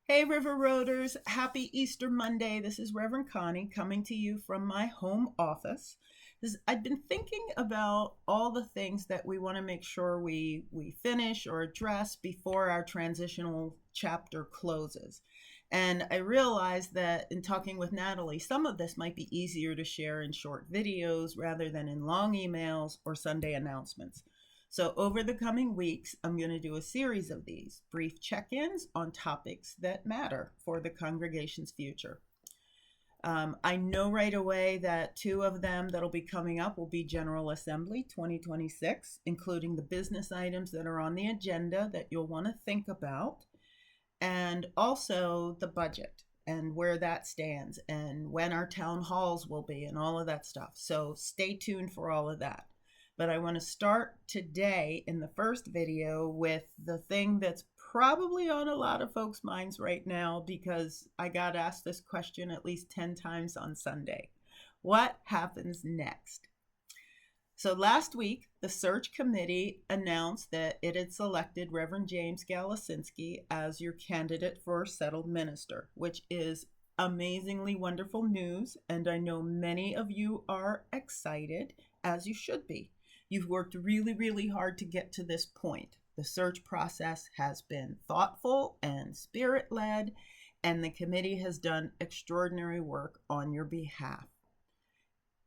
Hey, River Roaders, happy Easter Monday. This is Reverend Connie coming to you from my home office. I've been thinking about all the things that we want to make sure we finish or address before our transitional chapter closes. And I realized that in talking with Natalie, some of this might be easier to share in short videos rather than in long emails or Sunday announcements. So, over the coming weeks, I'm going to do a series of these brief check ins on topics that matter for the congregation's future. I know right away that two of them that'll be coming up will be General Assembly 2026, including the business items that are on the agenda that you'll want to think about, and also the budget and where that stands and when our town halls will be and all of that stuff. So, stay tuned for all of that. But I want to start today in the first video with the thing that's probably on a lot of folks' minds right now because I got asked this question at least 10 times on Sunday. What happens next? So last week, the search committee announced that it had selected Reverend James Galasinski as your candidate for settled minister, which is amazingly wonderful news, and I know many of you are excited, as you should be. You've worked really, really hard to get to this point. The search process has been thoughtful and spirit-led, and the committee has done extraordinary work on your behalf.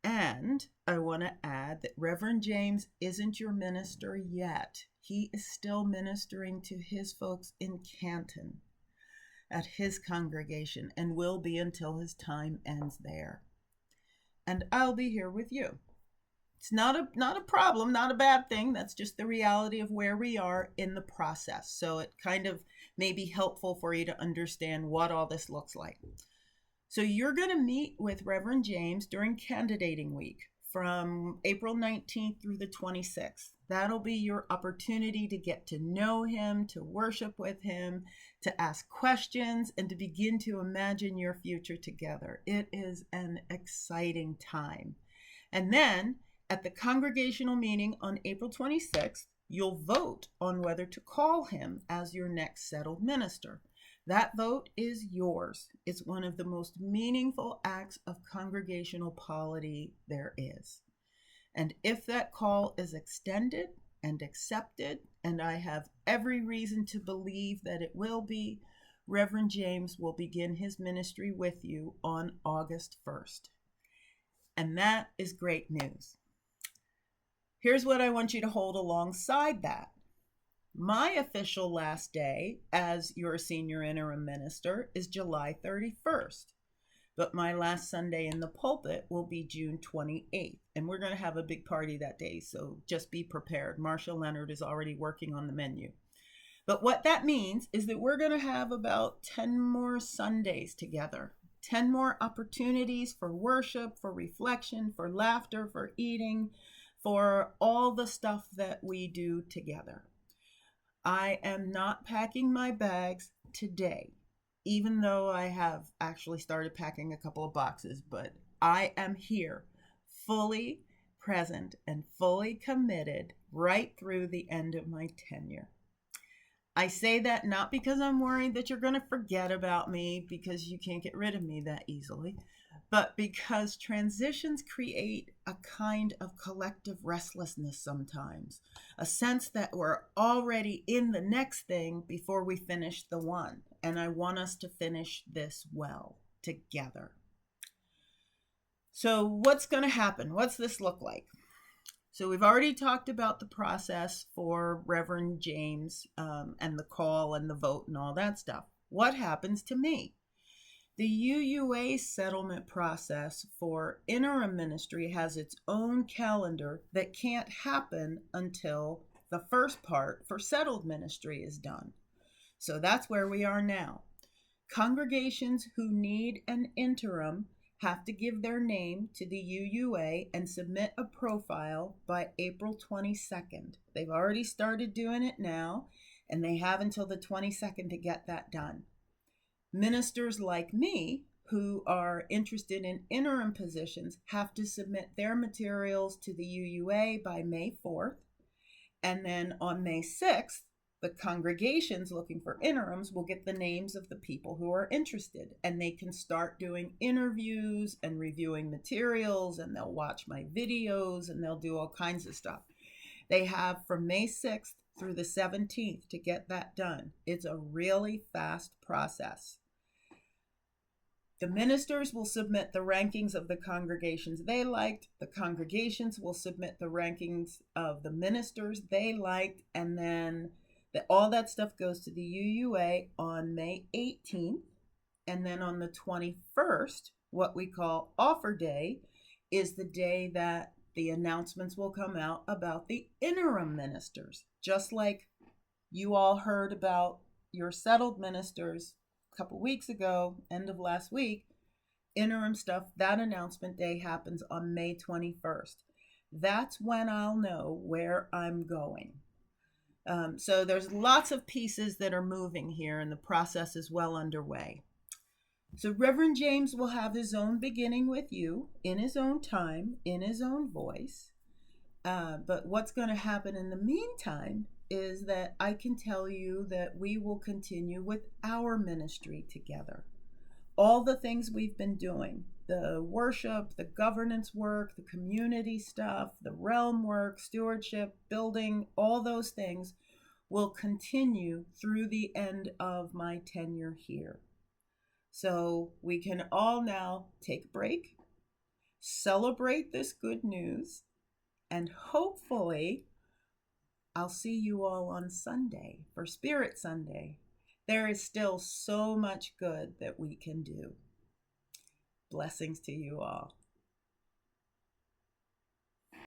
And I want to add that Reverend James isn't your minister yet. He is still ministering to his folks in Canton at his congregation and will be until his time ends there. And I'll be here with you. It's not a problem, not a bad thing. That's just the reality of where we are in the process. So it kind of may be helpful for you to understand what all this looks like. So you're going to meet with Reverend James during candidating week from April 19th through the 26th. That'll be your opportunity to get to know him, to worship with him, to ask questions, and to begin to imagine your future together. It is an exciting time. And then at the congregational meeting on April 26th, you'll vote on whether to call him as your next settled minister. That vote is yours. It's one of the most meaningful acts of congregational polity there is. And if that call is extended and accepted, and I have every reason to believe that it will be, Reverend James will begin his ministry with you on August 1st. And that is great news. Here's what I want you to hold alongside that. My official last day as your senior interim minister is July 31st, but my last Sunday in the pulpit will be June 28th, and we're going to have a big party that day, so just be prepared. Marcia Leonard is already working on the menu. But what that means is that we're going to have about 10 more Sundays together, 10 more opportunities for worship, for reflection, for laughter, for eating, for all the stuff that we do together. I am not packing my bags today, even though I have actually started packing a couple of boxes, but I am here fully present and fully committed right through the end of my tenure. I say that not because I'm worried that you're going to forget about me because you can't get rid of me that easily, but because transitions create a kind of collective restlessness sometimes, a sense that we're already in the next thing before we finish the one. And I want us to finish this well together. So what's going to happen? What's this look like? So we've already talked about the process for Reverend James and the call and the vote and all that stuff. What happens to me? The UUA settlement process for interim ministry has its own calendar that can't happen until the first part for settled ministry is done. So that's where we are now. Congregations who need an interim have to give their name to the UUA and submit a profile by April 22nd. They've already started doing it now, and they have until the 22nd to get that done. Ministers like me who are interested in interim positions have to submit their materials to the UUA by May 4th. And then on May 6th, The congregations looking for interims will get the names of the people who are interested, and they can start doing interviews and reviewing materials, and they'll watch my videos, and they'll do all kinds of stuff. They have from May 6th through the 17th to get that done. It's a really fast process. The ministers will submit the rankings of the congregations they liked. The congregations will submit the rankings of the ministers they liked. And then all that stuff goes to the UUA on May 18th. And then on the 21st, what we call offer day, is the day that the announcements will come out about the interim ministers. Just like you all heard about your settled ministers a couple weeks ago, end of last week, interim stuff, that announcement day happens on May 21st. That's when I'll know where I'm going. So there's lots of pieces that are moving here, and the process is well underway. So Reverend James will have his own beginning with you in his own time, in his own voice. But what's going to happen in the meantime is that I can tell you that we will continue with our ministry together. All the things we've been doing, the worship, the governance work, the community stuff, the realm work, stewardship, building, all those things will continue through the end of my tenure here. So we can all now take a break, celebrate this good news, and hopefully I'll see you all on Sunday for Spirit Sunday. There is still so much good that we can do. Blessings to you all.